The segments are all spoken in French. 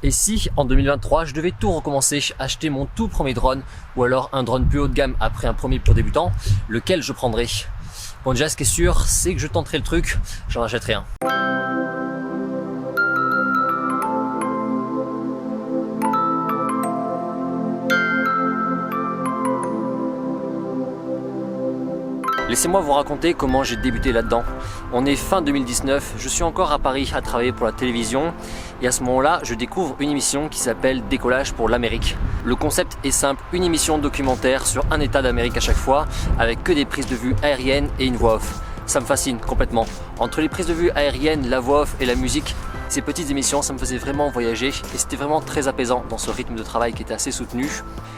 Et si en 2023 je devais tout recommencer, acheter mon tout premier drone ou alors un drone plus haut de gamme après un premier pour débutant, lequel je prendrais? Bon, déjà ce qui est sûr, c'est que je tenterai le truc, j'en achèterai un. Laissez-moi vous raconter comment j'ai débuté là-dedans. On est fin 2019, je suis encore à Paris à travailler pour la télévision et à ce moment-là, je découvre une émission qui s'appelle Décollage pour l'Amérique. Le concept est simple, une émission documentaire sur un état d'Amérique à chaque fois avec que des prises de vue aériennes et une voix off. Ça me fascine complètement. Entre les prises de vue aériennes, la voix off et la musique, ces petites émissions, ça me faisait vraiment voyager et c'était vraiment très apaisant dans ce rythme de travail qui était assez soutenu.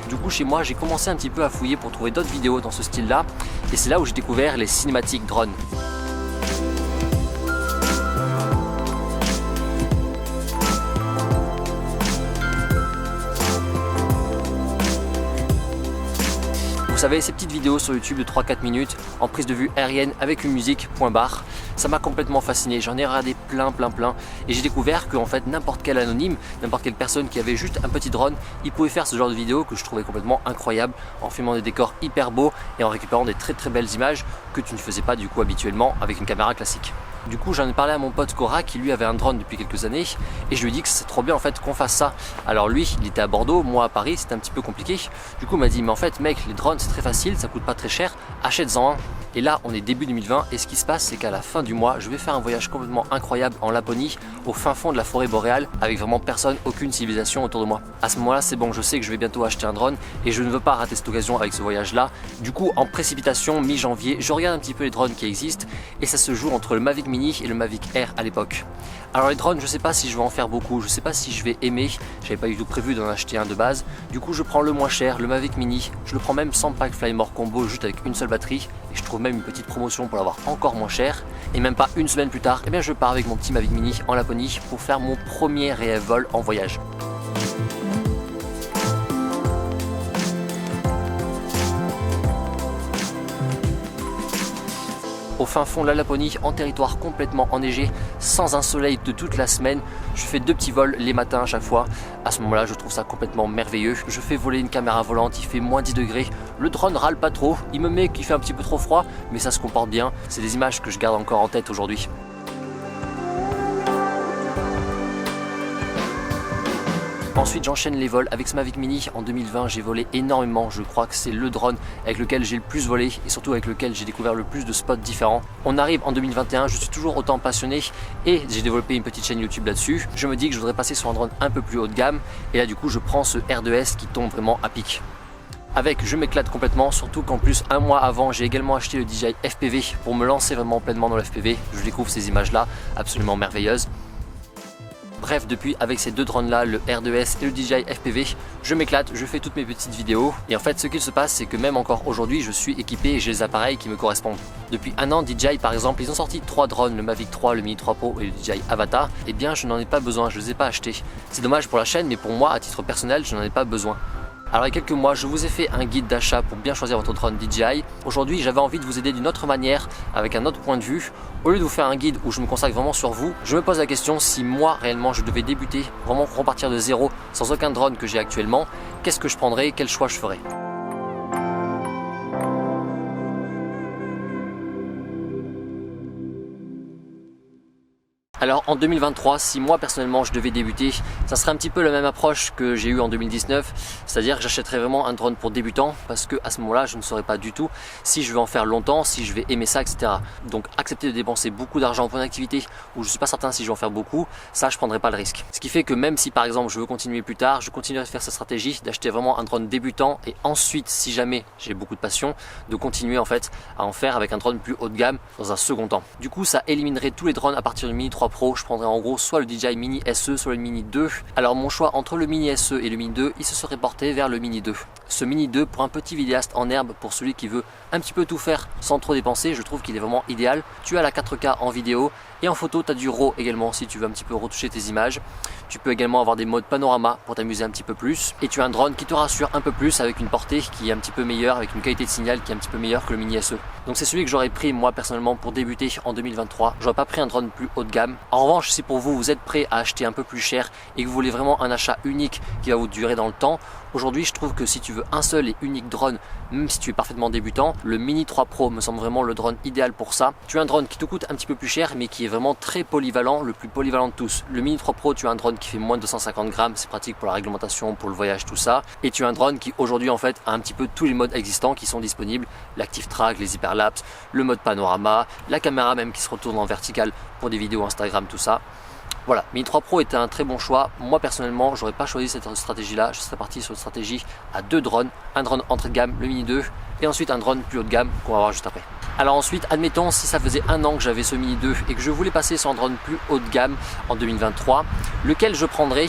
Du coup, chez moi, j'ai commencé un petit peu à fouiller pour trouver d'autres vidéos dans ce style-là et c'est là où j'ai découvert les cinématiques drones. Vous savez, ces petites vidéos sur YouTube de 3-4 minutes en prise de vue aérienne avec une musique, point barre, ça m'a complètement fasciné. J'en ai regardé plein et j'ai découvert que en fait n'importe quel anonyme, n'importe quelle personne qui avait juste un petit drone, il pouvait faire ce genre de vidéo que je trouvais complètement incroyable en filmant des décors hyper beaux et en récupérant des très belles images que tu ne faisais pas du coup habituellement avec une caméra classique. Du coup, j'en ai parlé à mon pote Cora qui lui avait un drone depuis quelques années et je lui ai dit que c'est trop bien en fait qu'on fasse ça. Alors lui, il était à Bordeaux, moi à Paris, c'était un petit peu compliqué. Du coup, il m'a dit mais en fait mec, les drones c'est très facile, ça coûte pas très cher, achète-en un. Et là, on est début 2020 et ce qui se passe, c'est qu'à la fin du mois, je vais faire un voyage complètement incroyable en Laponie, au fin fond de la forêt boréale, avec vraiment personne, aucune civilisation autour de moi. À ce moment-là, c'est bon, je sais que je vais bientôt acheter un drone et je ne veux pas rater cette occasion avec ce voyage-là. Du coup, en précipitation, mi-janvier, je regarde un petit peu les drones qui existent et ça se joue entre le Mavic Mini et le Mavic Air à l'époque. Alors les drones, je sais pas si je vais en faire beaucoup, je sais pas si je vais aimer, j'avais pas du tout prévu d'en acheter un de base. Du coup, je prends le moins cher, le Mavic Mini, je le prends même sans pack Flymore combo, juste avec une seule batterie. Et je trouve même une petite promotion pour l'avoir encore moins cher. Et même pas une semaine plus tard, eh bien je pars avec mon petit Mavic Mini en Laponie pour faire mon premier réel vol en voyage. Au fin fond de la Laponie, en territoire complètement enneigé, sans un soleil de toute la semaine. Je fais 2 petits vols les matins à chaque fois. À ce moment-là, je trouve ça complètement merveilleux. Je fais voler une caméra volante, il fait moins 10 degrés. Le drone râle pas trop, il me met qu'il fait un petit peu trop froid, mais ça se comporte bien. C'est des images que je garde encore en tête aujourd'hui. Ensuite, j'enchaîne les vols avec ce Mavic Mini. En 2020, j'ai volé énormément. Je crois que c'est le drone avec lequel j'ai le plus volé et surtout avec lequel j'ai découvert le plus de spots différents. On arrive en 2021, je suis toujours autant passionné et j'ai développé une petite chaîne YouTube là-dessus. Je me dis que je voudrais passer sur un drone un peu plus haut de gamme et là du coup, je prends ce R2S qui tombe vraiment à pic. Avec, je m'éclate complètement, surtout qu'en plus, un mois avant, j'ai également acheté le DJI FPV pour me lancer vraiment pleinement dans le FPV. Je découvre ces images-là absolument merveilleuses. Bref, depuis avec ces deux drones là, le R2S et le DJI FPV, je m'éclate, je fais toutes mes petites vidéos et en fait ce qu'il se passe c'est que même encore aujourd'hui je suis équipé et j'ai les appareils qui me correspondent. Depuis un an DJI par exemple ils ont sorti 3 drones, le Mavic 3, le Mini 3 Pro et le DJI Avata. Et bien je n'en ai pas besoin, je ne les ai pas achetés. C'est dommage pour la chaîne mais pour moi à titre personnel je n'en ai pas besoin. Alors il y a quelques mois, je vous ai fait un guide d'achat pour bien choisir votre drone DJI. Aujourd'hui, j'avais envie de vous aider d'une autre manière, avec un autre point de vue. Au lieu de vous faire un guide où je me consacre vraiment sur vous, je me pose la question si moi, réellement, je devais débuter, vraiment repartir de zéro, sans aucun drone que j'ai actuellement, qu'est-ce que je prendrais, quel choix je ferais ? Alors en 2023, si moi personnellement je devais débuter, ça serait un petit peu la même approche que j'ai eu en 2019, c'est-à-dire que j'achèterais vraiment un drone pour débutants parce que à ce moment-là je ne saurais pas du tout si je vais en faire longtemps, si je vais aimer ça, etc. Donc accepter de dépenser beaucoup d'argent pour une activité où je ne suis pas certain si je vais en faire beaucoup, ça je ne prendrais pas le risque. Ce qui fait que même si par exemple je veux continuer plus tard, je continuerai de faire cette stratégie d'acheter vraiment un drone débutant et ensuite si jamais j'ai beaucoup de passion, de continuer en fait à en faire avec un drone plus haut de gamme dans un second temps. Du coup ça éliminerait tous les drones à partir du Mini 3 Pro, je prendrais en gros soit le DJI Mini SE, soit le Mini 2. Alors mon choix entre le Mini SE et le Mini 2, il se serait porté vers le Mini 2. Ce Mini 2 pour un petit vidéaste en herbe, pour celui qui veut un petit peu tout faire sans trop dépenser, je trouve qu'il est vraiment idéal. Tu as la 4K en vidéo Et en photo, tu as du RAW également si tu veux un petit peu retoucher tes images. Tu peux également avoir des modes panorama pour t'amuser un petit peu plus. Et tu as un drone qui te rassure un peu plus avec une portée qui est un petit peu meilleure, avec une qualité de signal qui est un petit peu meilleure que le Mini SE. Donc c'est celui que j'aurais pris moi personnellement pour débuter en 2023. J'aurais pas pris un drone plus haut de gamme. En revanche, si pour vous, vous êtes prêt à acheter un peu plus cher et que vous voulez vraiment un achat unique qui va vous durer dans le temps, aujourd'hui je trouve que si tu veux un seul et unique drone, même si tu es parfaitement débutant, le Mini 3 Pro me semble vraiment le drone idéal pour ça. Tu as un drone qui te coûte un petit peu plus cher mais qui est vraiment très polyvalent, le plus polyvalent de tous. Le Mini 3 Pro, tu as un drone qui fait moins de 250 grammes, c'est pratique pour la réglementation, pour le voyage, tout ça. Et tu as un drone qui aujourd'hui en fait a un petit peu tous les modes existants qui sont disponibles, l'active track, les hyperlapse, le mode panorama, la caméra même qui se retourne en vertical pour des vidéos Instagram, tout ça. Voilà, Mini 3 Pro était un très bon choix. Moi personnellement, j'aurais pas choisi cette stratégie-là. Je serais parti sur une stratégie à 2 drones, un drone entrée de gamme, le Mini 2, et ensuite un drone plus haut de gamme qu'on va voir juste après. Alors ensuite, admettons si ça faisait un an que j'avais ce Mini 2 et que je voulais passer sur un drone plus haut de gamme en 2023, lequel je prendrais?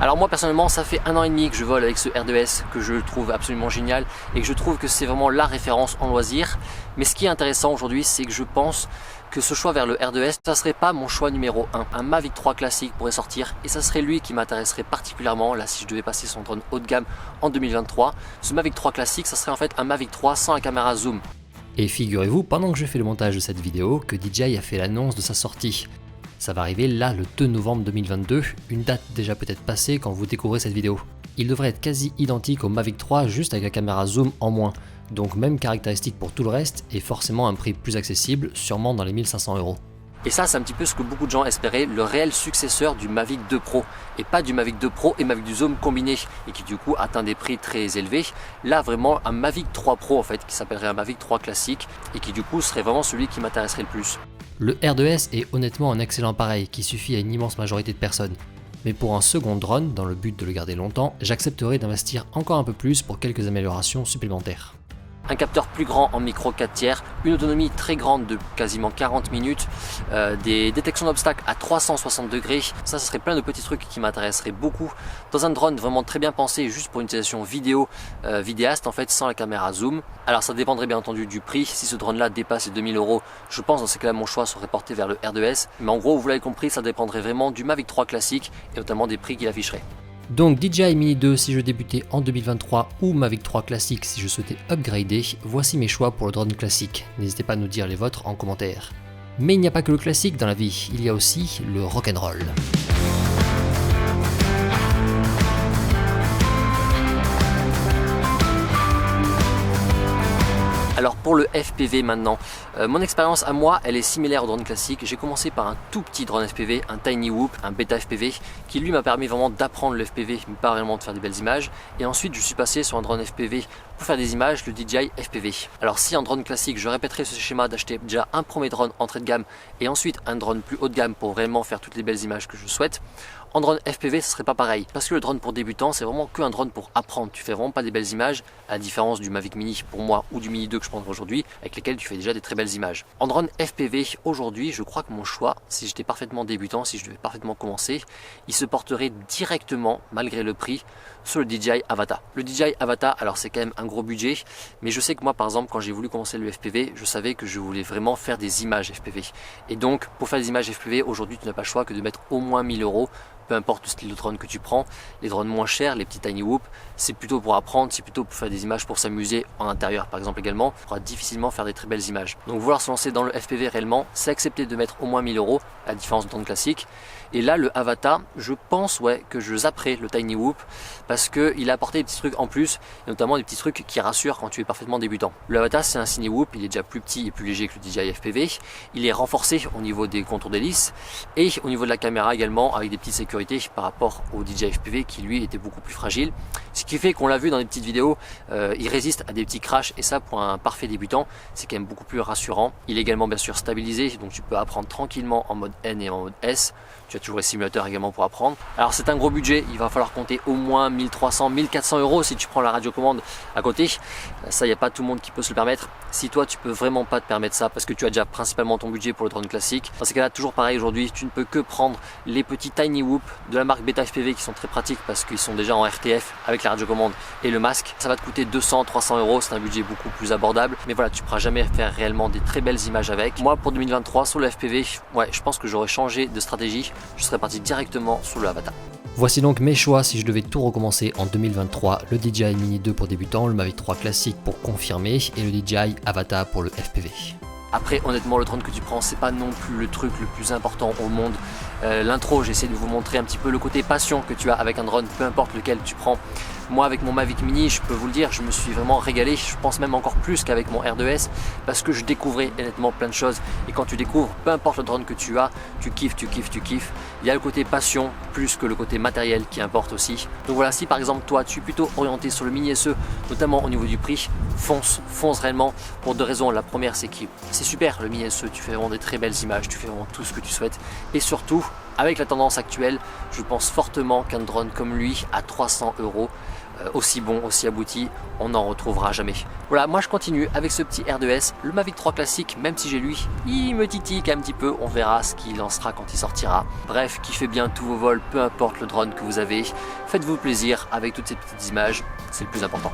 Alors moi personnellement, ça fait 1 an et demi que je vole avec ce R2S que je trouve absolument génial et que je trouve que c'est vraiment la référence en loisir. Mais ce qui est intéressant aujourd'hui, c'est que je pense que ce choix vers le R2S, ça serait pas mon choix numéro 1. Un Mavic 3 classique pourrait sortir et ça serait lui qui m'intéresserait particulièrement là si je devais passer son drone haut de gamme en 2023. Ce Mavic 3 classique, ça serait en fait un Mavic 3 sans la caméra zoom. Et figurez-vous, pendant que je fais le montage de cette vidéo, que DJI a fait l'annonce de sa sortie. Ça va arriver là le 2 novembre 2022, une date déjà peut-être passée quand vous découvrez cette vidéo. Il devrait être quasi identique au Mavic 3 juste avec la caméra zoom en moins. Donc même caractéristique pour tout le reste et forcément un prix plus accessible, sûrement dans les 1500 €. Et ça, c'est un petit peu ce que beaucoup de gens espéraient, le réel successeur du Mavic 2 Pro et pas du Mavic 2 Pro et Mavic du Zoom combiné et qui du coup atteint des prix très élevés. Là, vraiment un Mavic 3 Pro en fait qui s'appellerait un Mavic 3 classique et qui du coup serait vraiment celui qui m'intéresserait le plus. Le R2S est honnêtement un excellent appareil qui suffit à une immense majorité de personnes. Mais pour un second drone, dans le but de le garder longtemps, j'accepterai d'investir encore un peu plus pour quelques améliorations supplémentaires. Un capteur plus grand en micro 4 tiers, une autonomie très grande de quasiment 40 minutes, des détections d'obstacles à 360 degrés, ça serait plein de petits trucs qui m'intéresseraient beaucoup. Dans un drone vraiment très bien pensé, juste pour une utilisation vidéo, vidéaste en fait, sans la caméra zoom. Alors ça dépendrait bien entendu du prix, si ce drone là dépasse les 2000 €, je pense dans ces cas-là mon choix serait porté vers le R2S. Mais en gros, vous l'avez compris, ça dépendrait vraiment du Mavic 3 classique et notamment des prix qu'il afficherait. Donc DJI Mini 2 si je débutais en 2023 ou Mavic 3 classique si je souhaitais upgrader, voici mes choix pour le drone classique. N'hésitez pas à nous dire les vôtres en commentaire. Mais il n'y a pas que le classique dans la vie, il y a aussi le rock'n'roll. Alors pour le FPV maintenant, mon expérience à moi elle est similaire au drone classique. J'ai commencé par un tout petit drone FPV, un Tiny Whoop, un Beta FPV qui lui m'a permis vraiment d'apprendre le FPV mais pas vraiment de faire des belles images. Et ensuite je suis passé sur un drone FPV pour faire des images, le DJI FPV. Alors si en drone classique je répéterai ce schéma d'acheter déjà un premier drone entrée de gamme et ensuite un drone plus haut de gamme pour vraiment faire toutes les belles images que je souhaite, en drone FPV ce serait pas pareil parce que le drone pour débutants c'est vraiment que un drone pour apprendre. Tu fais vraiment pas des belles images à la différence du Mavic Mini pour moi ou du Mini 2 que je prendrai aujourd'hui avec lesquels tu fais déjà des très belles images. En drone FPV aujourd'hui je crois que mon choix, si j'étais parfaitement débutant, si je devais parfaitement commencer, il se porterait directement malgré le prix sur le DJI Avata. Le DJI Avata, alors c'est quand même un gros budget, mais je sais que moi par exemple quand j'ai voulu commencer le FPV, je savais que je voulais vraiment faire des images FPV. Et donc pour faire des images FPV aujourd'hui tu n'as pas le choix que de mettre au moins 1000 €. Peu importe le style de drone que tu prends, les drones moins chers, les petits Tiny Whoop, c'est plutôt pour apprendre, c'est plutôt pour faire des images pour s'amuser en intérieur par exemple également, on pourra difficilement faire des très belles images. Donc vouloir se lancer dans le FPV réellement, c'est accepter de mettre au moins 1000 €, à la différence du drone classique. Et là le Avata, je pense que je zapperai le Tiny Whoop parce qu'il a apporté des petits trucs en plus, et notamment des petits trucs qui rassurent quand tu es parfaitement débutant. Le Avata c'est un Cine Whoop, il est déjà plus petit et plus léger que le DJI FPV, il est renforcé au niveau des contours d'hélice et au niveau de la caméra également avec des petites sécurités par rapport au DJI FPV qui lui était beaucoup plus fragile, ce qui fait qu'on l'a vu dans des petites vidéos, il résiste à des petits crashs et ça pour un parfait débutant c'est quand même beaucoup plus rassurant. Il est également bien sûr stabilisé donc tu peux apprendre tranquillement en mode N et en mode S, tu y a toujours les simulateurs également pour apprendre. Alors c'est un gros budget, il va falloir compter au moins 1300, 1400 euros si tu prends la radiocommande à côté. Ça, il n'y a pas tout le monde qui peut se le permettre. Si toi tu peux vraiment pas te permettre ça parce que tu as déjà principalement ton budget pour le drone classique, dans ces cas-là, toujours pareil aujourd'hui, tu ne peux que prendre les petits Tiny Whoop de la marque Beta FPV qui sont très pratiques parce qu'ils sont déjà en RTF avec la radiocommande et le masque. Ça va te coûter 200, 300 euros, c'est un budget beaucoup plus abordable, mais voilà, tu pourras jamais faire réellement des très belles images avec. Moi pour 2023 sur le FPV, ouais, je pense que j'aurais changé de stratégie, je serais parti directement sur le Avata. Voici donc mes choix si je devais tout recommencer en 2023, le DJI Mini 2 pour débutants, le Mavic 3 classique pour confirmer et le DJI Avata pour le FPV. Après honnêtement le drone que tu prends c'est pas non plus le truc le plus important au monde. L'intro, j'essaie de vous montrer un petit peu le côté passion que tu as avec un drone, peu importe lequel tu prends. Moi avec mon Mavic Mini, je peux vous le dire, je me suis vraiment régalé, je pense même encore plus qu'avec mon R2S parce que je découvrais honnêtement plein de choses et quand tu découvres, peu importe le drone que tu as, tu kiffes, tu kiffes, tu kiffes. Il y a le côté passion plus que le côté matériel qui importe aussi. Donc voilà, si par exemple toi tu es plutôt orienté sur le Mini SE, notamment au niveau du prix, fonce réellement pour deux raisons. La première c'est que c'est super le Mini SE, tu fais vraiment des très belles images, tu fais vraiment tout ce que tu souhaites et surtout avec la tendance actuelle, je pense fortement qu'un drone comme lui à 300 euros, aussi bon, aussi abouti, on n'en retrouvera jamais. Voilà, moi je continue avec ce petit R2S, le Mavic 3 classique, même si j'ai lui, il me titille un petit peu, on verra ce qu'il lancera quand il sortira. Bref, kiffez bien tous vos vols, peu importe le drone que vous avez, faites-vous plaisir avec toutes ces petites images, c'est le plus important.